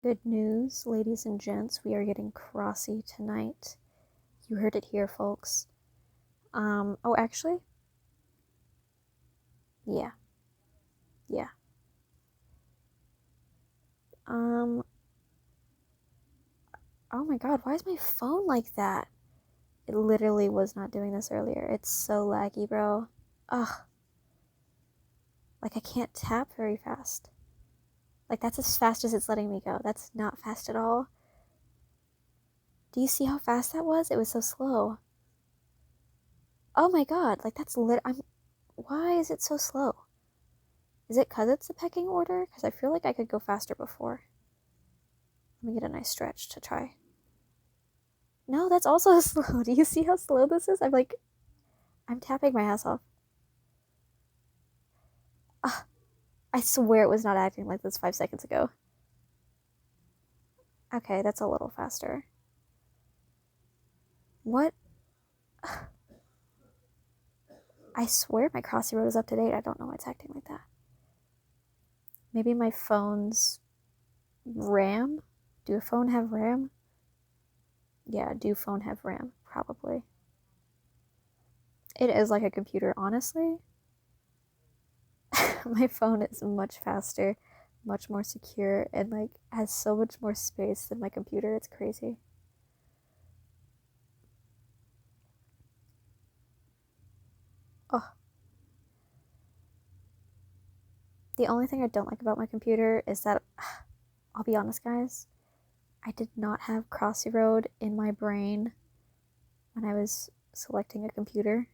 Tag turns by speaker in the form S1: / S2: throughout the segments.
S1: Good news, ladies and gents, we are getting Crossy tonight. You heard it here, folks. Oh, actually, yeah, yeah. Um, oh my god, why is my phone like that? It literally was not doing this earlier. It's so laggy, bro. Ugh, like I can't tap very fast. Like that's as fast as it's letting me go. That's not fast at all. Do you see how fast that was? It was so slow. Oh my god, like that's why is it so slow? Is it cuz it's a pecking order? Cuz I feel like I could go faster before. Let me get a nice stretch to try. No, that's also slow. Do you see how slow this is? I'm tapping my ass off. Ah, I swear it was not acting like this 5 seconds ago. Okay, that's a little faster. What? I swear my Crossy Road is up to date. I don't know why it's acting like that. Maybe my phone's RAM? Do a phone have RAM? Yeah, do phone have RAM? Probably. It is like a computer, honestly. My phone is much faster, much more secure, and like has so much more space than my computer. It's crazy. Oh, the only thing I don't like about my computer is that I'll be honest, guys, I did not have Crossy Road in my brain when I was selecting a computer.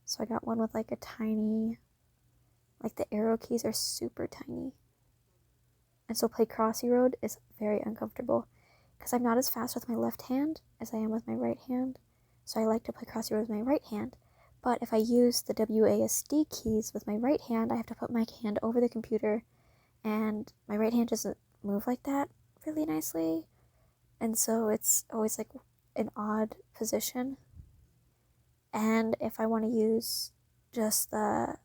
S1: So I got one with like a tiny, like the arrow keys are super tiny. And so play Crossy Road is very uncomfortable because I'm not as fast with my left hand as I am with my right hand. So I like to play Crossy Road with my right hand. But if I use the WASD keys with my right hand, I have to put my hand over the computer, and my right hand doesn't move like that really nicely. And so it's always like an odd position. And if I want to use just the,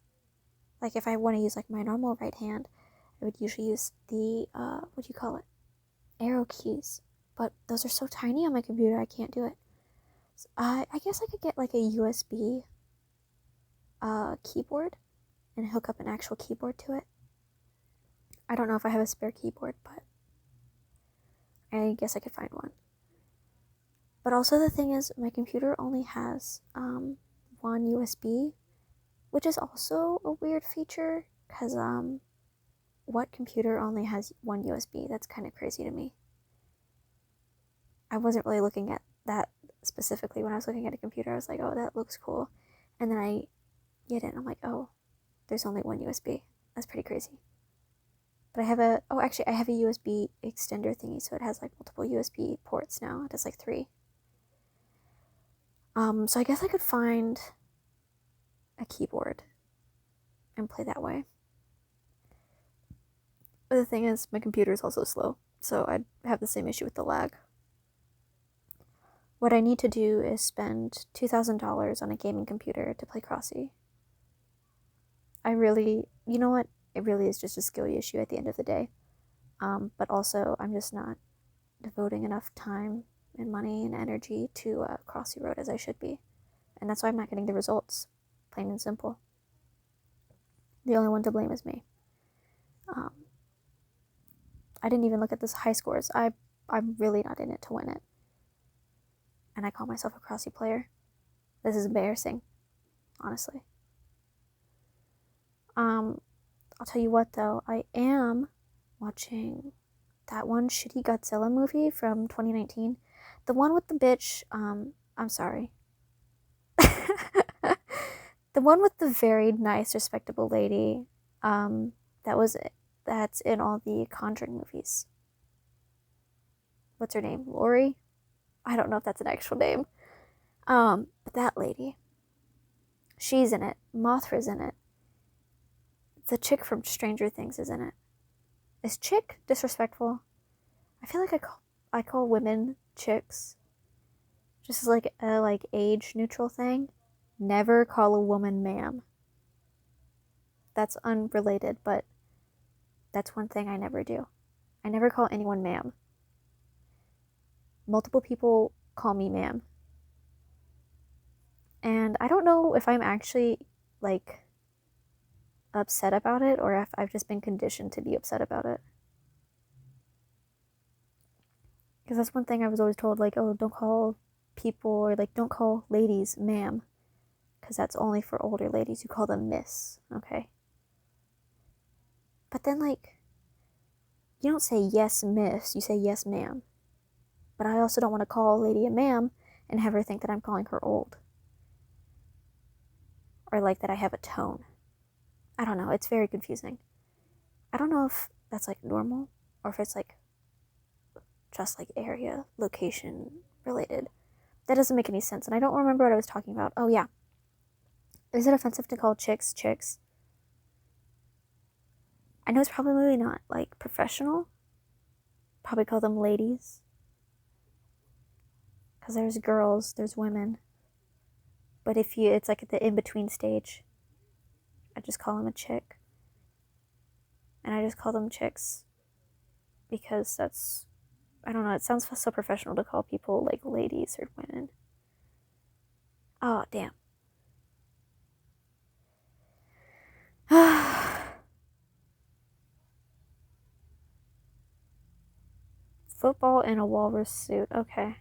S1: like if I want to use like my normal right hand, I would usually use the, what do you call it? Arrow keys. But those are so tiny on my computer, I can't do it. So I guess I could get like a USB keyboard and hook up an actual keyboard to it. I don't know if I have a spare keyboard, but I guess I could find one. But also the thing is, my computer only has one USB, which is also a weird feature because what computer only has one USB? That's kind of crazy to me. I wasn't really looking at that specifically when I was looking at a computer. I was like, oh, that looks cool, and then I get it, and I'm like, oh, there's only one USB. That's pretty crazy. But I have a USB extender thingy, so it has like multiple USB ports now. It has like three. So I guess I could find a keyboard and play that way. But the thing is, my computer is also slow, so I'd have the same issue with the lag. What I need to do is spend $2,000 on a gaming computer to play Crossy. You know what? It really is just a skill issue at the end of the day. But also, I'm just not devoting enough time and money and energy to Crossy Road as I should be. And that's why I'm not getting the results. Plain and simple. The only one to blame is me. Um, I didn't even look at the high scores. I'm really not in it to win it. And I call myself a Crossy player. This is embarrassing, honestly. I'll tell you what though, I am watching that one shitty Godzilla movie from 2019. The one with the bitch, I'm sorry. The one with the very nice, respectable lady, um, that was that's in all the Conjuring movies. What's her name? Lori? I don't know if that's an actual name. But that lady, she's in it. Mothra's in it. The chick from Stranger Things is in it. Is chick disrespectful? I feel like I call women chicks, just as like a age neutral thing. Never call a woman ma'am. That's unrelated, but that's one thing I never do. I never call anyone ma'am. Multiple people call me ma'am. And I don't know if I'm actually, like, upset about it or if I've just been conditioned to be upset about it. Because that's one thing I was always told, like, oh, don't call people, or, like, don't call ladies ma'am. Because that's only for older ladies. You call them miss, okay? But then, like, you don't say yes, miss. You say yes, ma'am. But I also don't want to call a lady a ma'am and have her think that I'm calling her old. Or, like, that I have a tone. I don't know. It's very confusing. I don't know if that's, like, normal or if it's, like, just, like, area, location related. That doesn't make any sense. And I don't remember what I was talking about. Oh, yeah. Is it offensive to call chicks chicks? I know it's probably not, like, professional. Probably call them ladies. Because there's girls, there's women. But if it's like at the in-between stage, I just call them a chick. And I just call them chicks. Because that's, I don't know, it sounds so professional to call people, like, ladies or women. Oh, damn. Football in a walrus suit. Okay.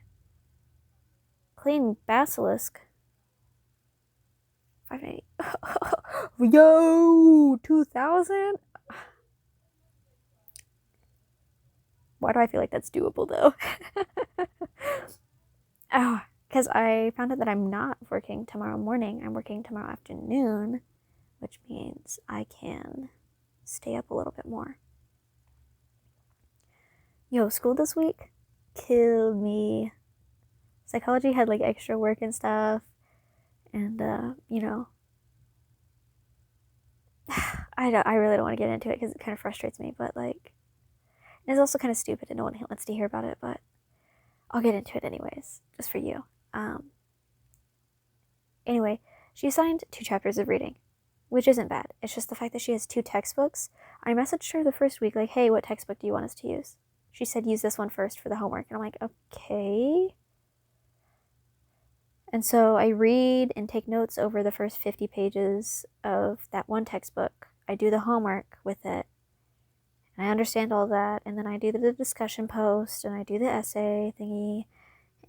S1: Clean basilisk. 580. Yo! 2000? Why do I feel like that's doable, though? Oh, because I found out that I'm not working tomorrow morning. I'm working tomorrow afternoon, which means I can stay up a little bit more. Yo, school this week killed me. Psychology had, like, extra work and stuff, and you know, I really don't want to get into it because it kind of frustrates me, but, like, it's also kind of stupid and no one wants to hear about it, but I'll get into it anyways, just for you. Anyway, she assigned 2 chapters of reading, which isn't bad. It's just the fact that she has 2 textbooks. I messaged her the first week, like, hey, what textbook do you want us to use? She said, use this one first for the homework. And I'm like, okay. And so I read and take notes over the first 50 pages of that one textbook. I do the homework with it. And I understand all that. And then I do the discussion post and I do the essay thingy.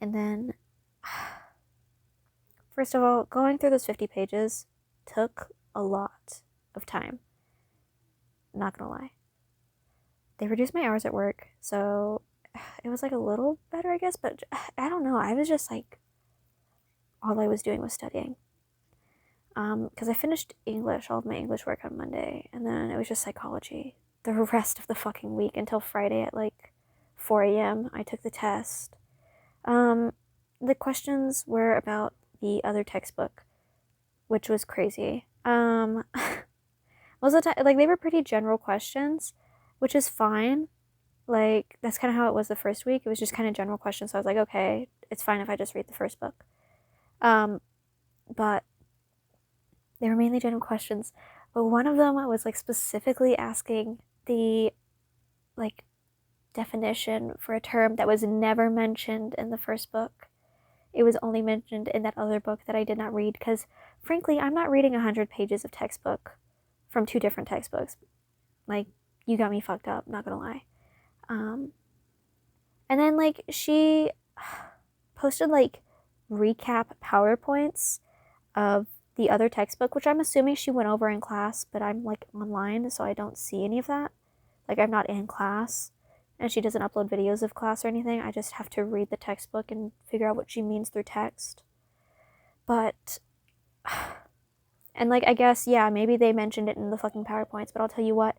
S1: And then, first of all, going through those 50 pages took a lot of time. Not gonna lie. They reduced my hours at work, so it was, like, a little better, I guess, but I don't know. I was just, like, all I was doing was studying. Because I finished English, all of my English work on Monday, and then it was just psychology. The rest of the fucking week until Friday at, like, 4 a.m. I took the test. The questions were about the other textbook, which was crazy. Most of the time, like, they were pretty general questions, which is fine. Like, that's kind of how it was the first week. It was just kind of general questions, so I was like, okay, it's fine if I just read the first book. But they were mainly general questions. But one of them was, like, specifically asking the, like, definition for a term that was never mentioned in the first book. It was only mentioned in that other book that I did not read, because, frankly, I'm not reading 100 pages of textbook from 2 different textbooks. Like, you got me fucked up, not gonna lie. And then, like, she posted, like, recap PowerPoints of the other textbook, which I'm assuming she went over in class, but I'm, like, online, so I don't see any of that. Like, I'm not in class, and she doesn't upload videos of class or anything. I just have to read the textbook and figure out what she means through text. But, and, like, I guess, yeah, maybe they mentioned it in the fucking PowerPoints, but I'll tell you what,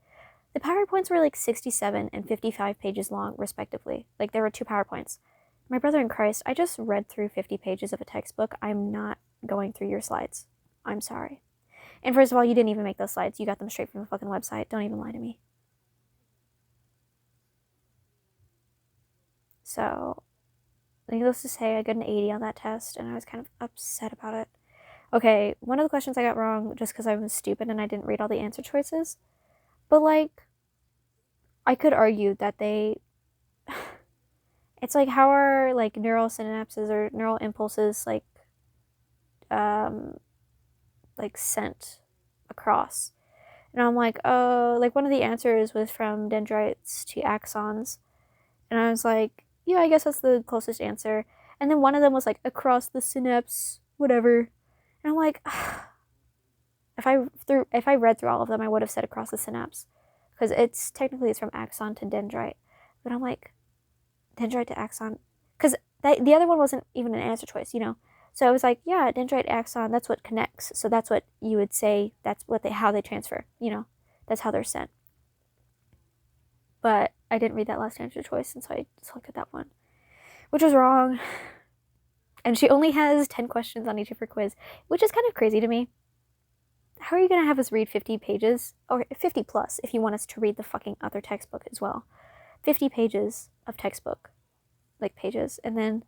S1: the PowerPoints were, like, 67 and 55 pages long, respectively. Like, there were 2 PowerPoints. My brother in Christ, I just read through 50 pages of a textbook. I'm not going through your slides. I'm sorry. And first of all, you didn't even make those slides. You got them straight from the fucking website. Don't even lie to me. So, needless to say, I got an 80 on that test, and I was kind of upset about it. Okay, one of the questions I got wrong just because I was stupid and I didn't read all the answer choices. But, like, I could argue that it's like how are like neural synapses or neural impulses um like sent across. And I'm like, oh, like one of the answers was from dendrites to axons. And I was like, yeah, I guess that's the closest answer. And then one of them was like across the synapse, whatever. And I'm like, if I read through all of them, I would have said across the synapse, because it's from axon to dendrite. But I'm like, dendrite to axon, because the other one wasn't even an answer choice, you know. So I was like, yeah, dendrite axon, that's what connects. So that's what you would say. That's how they transfer. You know, that's how they're sent. But I didn't read that last answer choice, and so I selected that one, which was wrong. And she only has 10 questions on each of her quiz, which is kind of crazy to me. How are you going to have us read 50 pages? Or 50 plus if you want us to read the fucking other textbook as well. 50 pages of textbook, like pages, and then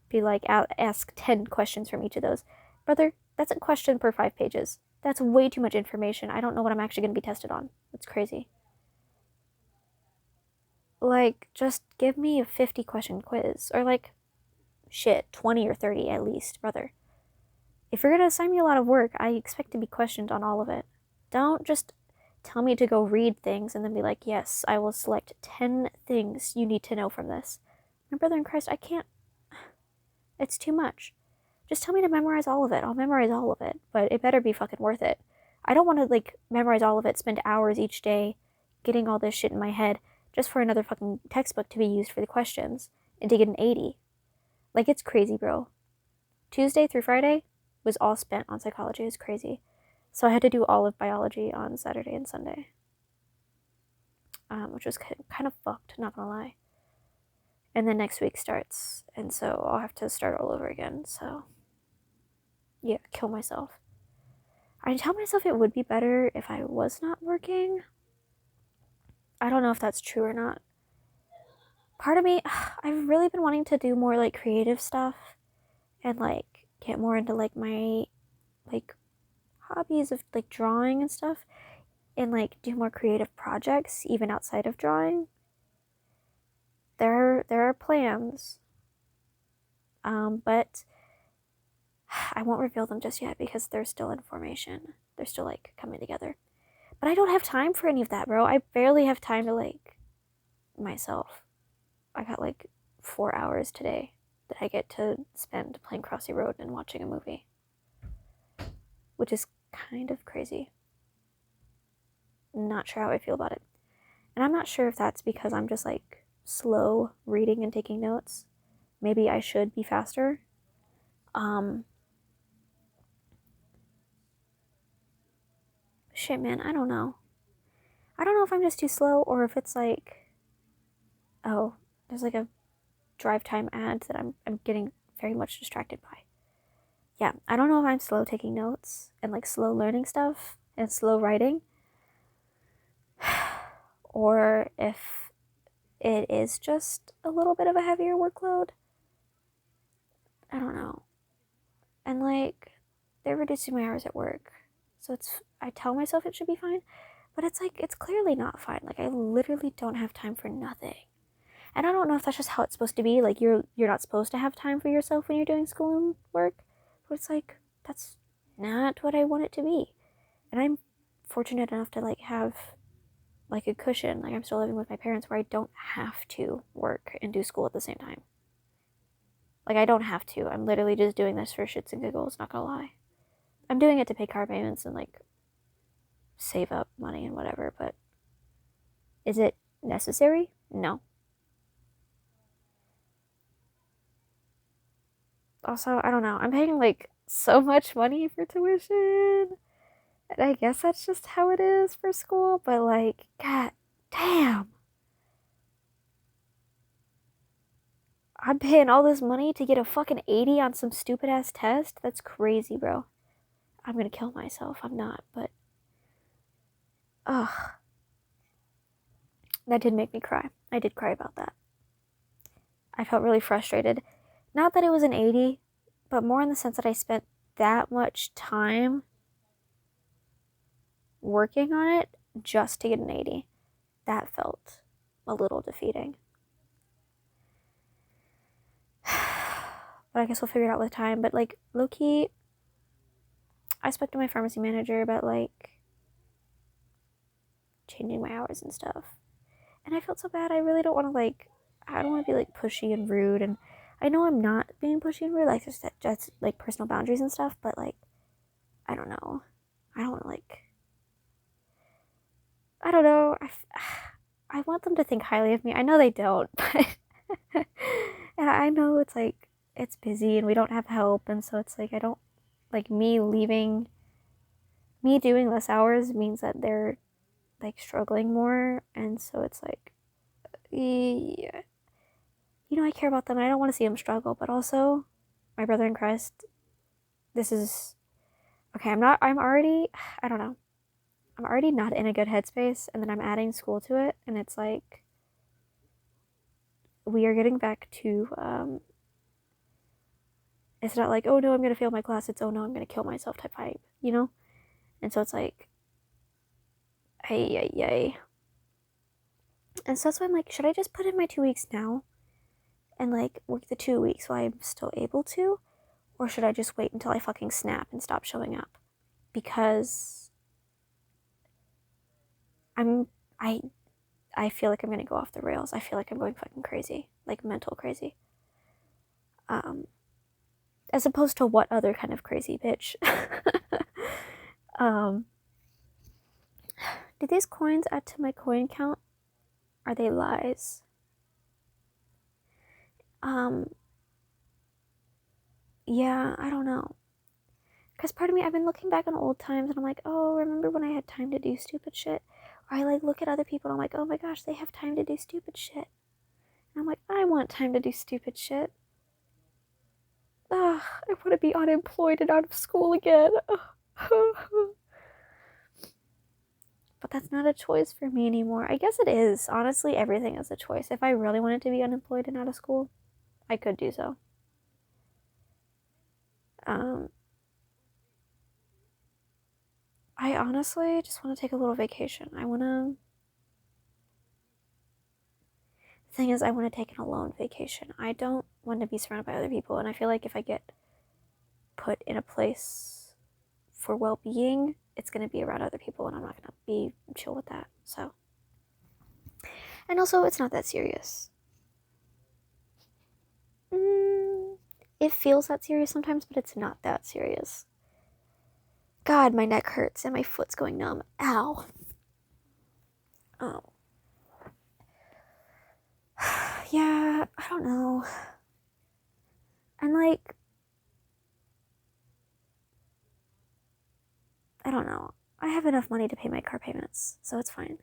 S1: be like, ask 10 questions from each of those. Brother, that's a question per 5 pages. That's way too much information. I don't know what I'm actually going to be tested on. That's crazy. Like, just give me a 50 question quiz. Or like, shit, 20 or 30 at least, brother. If you're going to assign me a lot of work, I expect to be questioned on all of it. Don't just tell me to go read things and then be like, yes, I will select 10 things you need to know from this. My brother in Christ, I can't. It's too much. Just tell me to memorize all of it. I'll memorize all of it, but it better be fucking worth it. I don't want to, like, memorize all of it, spend hours each day getting all this shit in my head just for another fucking textbook to be used for the questions and to get an 80. Like, it's crazy, bro. Tuesday through Friday was all spent on psychology. It's crazy. So I had to do all of biology on Saturday and Sunday, which was kind of fucked, not gonna lie. And then next week starts, and so I'll have to start all over again. So yeah, kill myself. I tell myself it would be better if I was not working. I don't know if that's true or not. Part of me, I've really been wanting to do more like creative stuff and like get more into like my like hobbies of like drawing and stuff, and like do more creative projects even outside of drawing. There are plans, but I won't reveal them just yet because they're still in formation. They're still like coming together. But I don't have time for any of that, bro. I barely have time to like myself. I got like 4 hours today that I get to spend playing Crossy Road and watching a movie, which is kind of crazy. Not sure how I feel about it. And I'm not sure if that's because I'm just like slow reading and taking notes. Maybe I should be faster. Shit, man, I don't know. I don't know if I'm just too slow or if it's like, oh, there's like a drive time ad that I'm getting very much distracted by. Yeah, I don't know if I'm slow taking notes and like slow learning stuff and slow writing, or if it is just a little bit of a heavier workload. I don't know. And like, they're reducing my hours at work. So I tell myself it should be fine, but it's like, it's clearly not fine. Like, I literally don't have time for nothing. And I don't know if that's just how it's supposed to be. Like, you're not supposed to have time for yourself when you're doing school and work. But it's like, that's not what I want it to be. And I'm fortunate enough to like have like a cushion. Like, I'm still living with my parents where I don't have to work and do school at the same time. Like, I don't have to. I'm literally just doing this for shits and giggles, not gonna lie. I'm doing it to pay car payments and like save up money and whatever, but is it necessary? No. Also, I don't know. I'm paying like so much money for tuition. And I guess that's just how it is for school, but like, god damn. I'm paying all this money to get a fucking 80 on some stupid ass test? That's crazy, bro. I'm gonna kill myself. I'm not, but ugh. That did make me cry. I did cry about that. I felt really frustrated. Not that it was an 80, but more in the sense that I spent that much time working on it just to get an 80. That felt a little defeating. But I guess we'll figure it out with time. But like, low-key, I spoke to my pharmacy manager about like changing my hours and stuff. And I felt so bad. I really don't want to like, I don't want to be like pushy and rude. And I know I'm not being pushy and rude. Like, just like personal boundaries and stuff. But like, I don't know. I don't like, I don't know. I want them to think highly of me. I know they don't, but and I know it's like it's busy and we don't have help, and so it's like I don't like me leaving. Me doing less hours means that they're like struggling more, and so it's like, yeah, you know, I care about them and I don't want to see them struggle, but also, my brother in Christ, this is okay. I'm already. I don't know. I'm already not in a good headspace, and then I'm adding school to it, and it's like we are getting back to it's not like, oh no, I'm gonna fail my class, it's oh no, I'm gonna kill myself type vibe, you know? And so it's like, hey. And so that's why I'm like, should I just put in my 2 weeks now and like work the 2 weeks while I'm still able to? Or should I just wait until I fucking snap and stop showing up? Because I I feel like I'm gonna go off the rails. I feel like I'm going fucking crazy. Like mental crazy. As opposed to what other kind of crazy bitch. Did these coins add to my coin count? Are they lies? Yeah, I don't know. Because part of me, I've been looking back on old times and I'm like, oh, remember when I had time to do stupid shit? Or I like look at other people and I'm like, oh my gosh, they have time to do stupid shit. And I'm like, I want time to do stupid shit. Ugh, I want to be unemployed and out of school again. But that's not a choice for me anymore. I guess it is. Honestly, everything is a choice. If I really wanted to be unemployed and out of school, I could do so. I honestly just want to take a little vacation. The thing is, I want to take an alone vacation. I don't want to be surrounded by other people, and I feel like if I get put in a place for well-being, it's going to be around other people, and I'm not going to be chill with that. So, and also, it's not that serious. It feels that serious sometimes, but it's not that serious. God, my neck hurts and my foot's going numb. Ow. Oh. Yeah, I don't know. And like, I don't know. I have enough money to pay my car payments, so it's fine.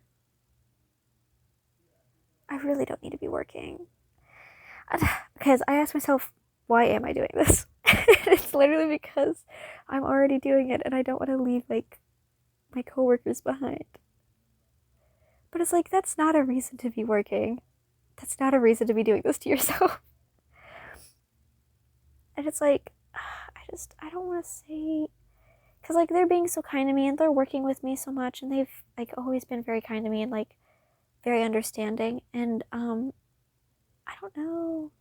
S1: I really don't need to be working. Because I ask myself, why am I doing this? It's literally because I'm already doing it and I don't want to leave like my coworkers behind. But it's like, that's not a reason to be working. That's not a reason to be doing this to yourself. And it's like, I don't want to say, because like they're being so kind to me and they're working with me so much and they've like always been very kind to me and like very understanding. And I don't know.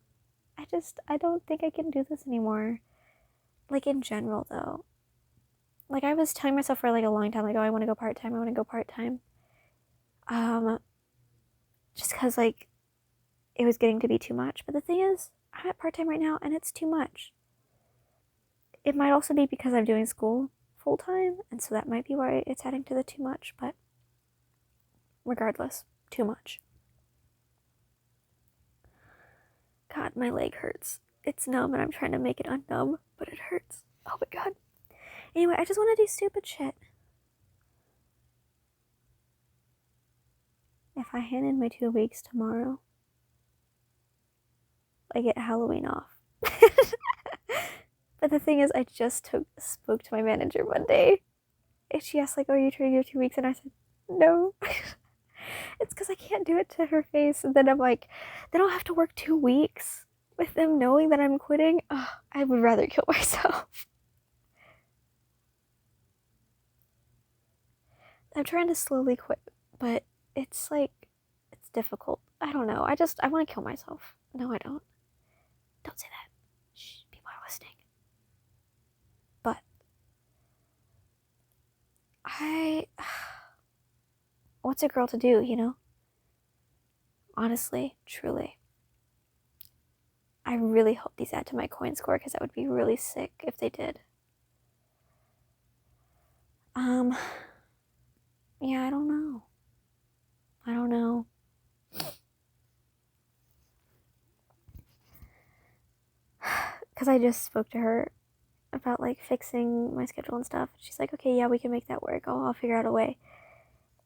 S1: I don't think I can do this anymore. Like in general though. Like I was telling myself for like a long time, like, oh, I want to go part-time. Just because like it was getting to be too much. But the thing is, I'm at part-time right now and it's too much. It might also be because I'm doing school full-time, and so that might be why it's adding to the too much, but regardless, too much. God, my leg hurts. It's numb and I'm trying to make it unnumb, but it hurts. Oh my god. Anyway, I just want to do stupid shit. If I hand in my 2 weeks tomorrow, I get Halloween off. But the thing is, I just spoke to my manager one day, and she asked like, "Oh, are you turning your 2 weeks?" And I said, "No." It's because I can't do it to her face, and then I'm like, then I'll have to work 2 weeks with them knowing that I'm quitting. Ugh, I would rather kill myself. I'm trying to slowly quit, but it's like, it's difficult I don't know. I want to kill myself. No, I don't. Don't say that. Shh, people are listening. But what's a girl to do, you know? Honestly, truly. I really hope these add to my coin score because that would be really sick if they did. Yeah, I don't know. Because I just spoke to her about like fixing my schedule and stuff. She's like, okay, yeah, we can make that work. I'll figure out a way.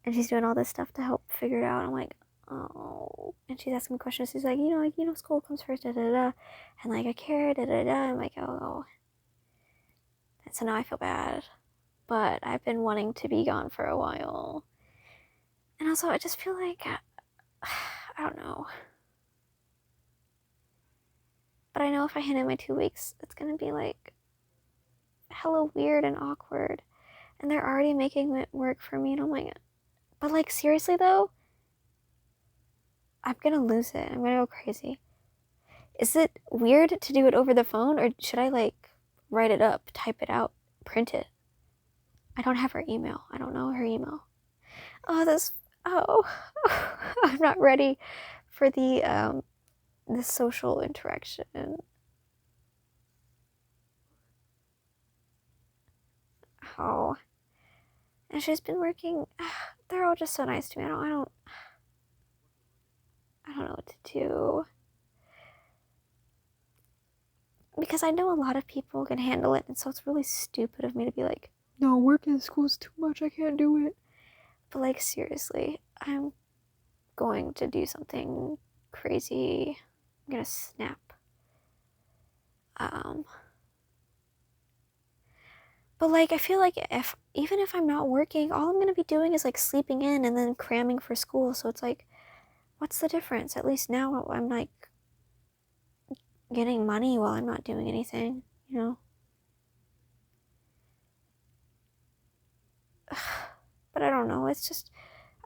S1: And she's doing all this stuff to help figure it out. I'm like, oh. And she's asking me questions. She's like, school comes first, da da da. And like, I care, da da da. I'm like, oh. And so now I feel bad. But I've been wanting to be gone for a while. And also, I just feel like, I don't know. But I know if I hand in my 2 weeks, it's gonna be like hella weird and awkward. And they're already making it work for me. And I'm like, but like, seriously though, I'm gonna lose it. I'm gonna go crazy. Is it weird to do it over the phone, or should I like write it up, type it out, print it? I don't have her email. I don't know her email. Oh, I'm not ready for the social interaction. Oh, and she's been working. They're all just so nice to me. I don't know what to do. Because I know a lot of people can handle it, and so it's really stupid of me to be like, no, working in school is too much, I can't do it. But like, seriously, I'm going to do something crazy. I'm gonna snap. But like, I feel like even if I'm not working, all I'm gonna be doing is like sleeping in and then cramming for school. So it's like, what's the difference? At least now I'm like getting money while I'm not doing anything, you know? But I don't know. It's just,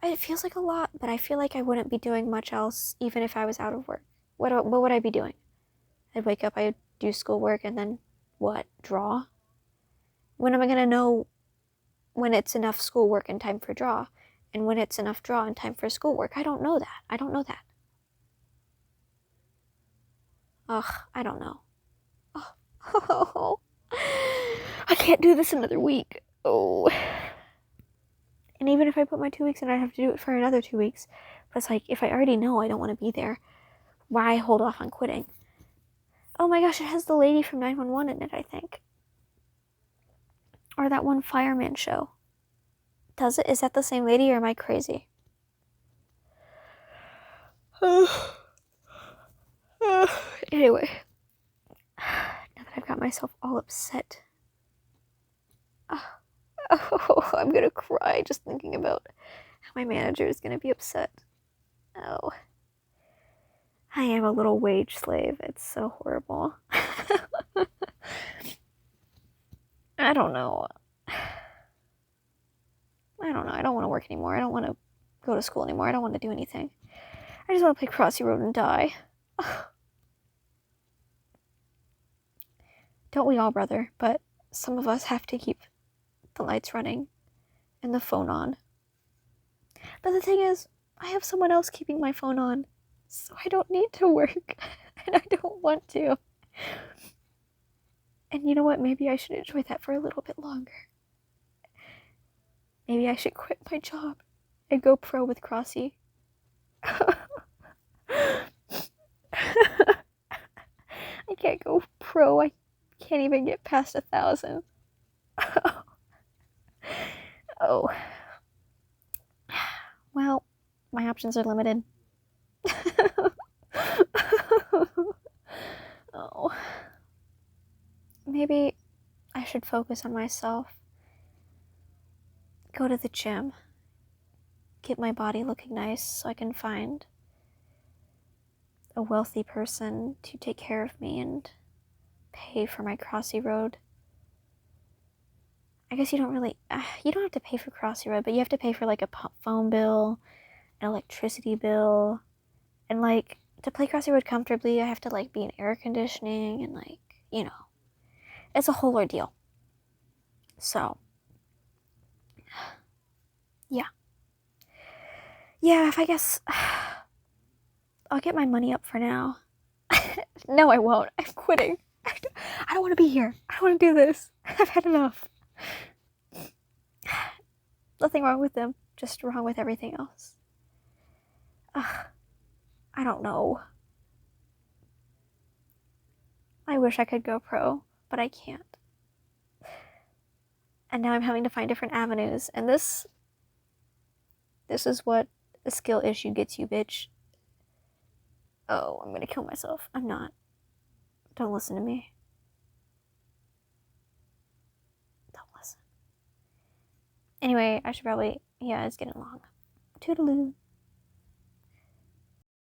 S1: it feels like a lot, but I feel like I wouldn't be doing much else even if I was out of work. What would I be doing? I'd wake up, I'd do schoolwork, and then what? Draw? When am I gonna know when it's enough schoolwork and time for draw? And when it's enough draw and time for schoolwork? I don't know that. Ugh, I don't know. Oh, I can't do this another week. Oh. And even if I put my 2 weeks in, I'd have to do it for another 2 weeks. But it's like, if I already know I don't want to be there, why hold off on quitting? Oh my gosh, it has the lady from 911 in it, I think. Or that one fireman show. Does it? Is that the same lady, or am I crazy? Anyway. Now that I've got myself all upset. Oh, I'm gonna cry just thinking about how my manager is gonna be upset. Oh. I am a little wage slave. It's so horrible. I don't know. I don't want to work anymore. I don't want to go to school anymore. I don't want to do anything. I just want to play Crossy Road and die. Don't we all, brother? But some of us have to keep the lights running and the phone on. But the thing is, I have someone else keeping my phone on, so I don't need to work, and I don't want to. And you know what? Maybe I should enjoy that for a little bit longer. Maybe I should quit my job and go pro with Crossy. I can't go pro. I can't even get past 1,000. Oh. Well, my options are limited. Oh. Maybe I should focus on myself. Go to the gym. Get my body looking nice so I can find a wealthy person to take care of me and pay for my Crossy Road. I guess you don't have to pay for Crossy Road, but you have to pay for like a phone bill, an electricity bill, And like to play Crossy Road comfortably, I have to like be in air conditioning and like, you know, it's a whole ordeal. So, yeah. Yeah, if I guess I'll get my money up for now. No, I won't. I'm quitting. I don't want to be here. I don't want to do this. I've had enough. Nothing wrong with them, just wrong with everything else. I don't know. I wish I could go pro, but I can't. And now I'm having to find different avenues, and this is what a skill issue gets you, bitch. Oh, I'm gonna kill myself. I'm not. Don't listen to me. Don't listen. Anyway, I should probably... Yeah, it's getting long. Toodaloo.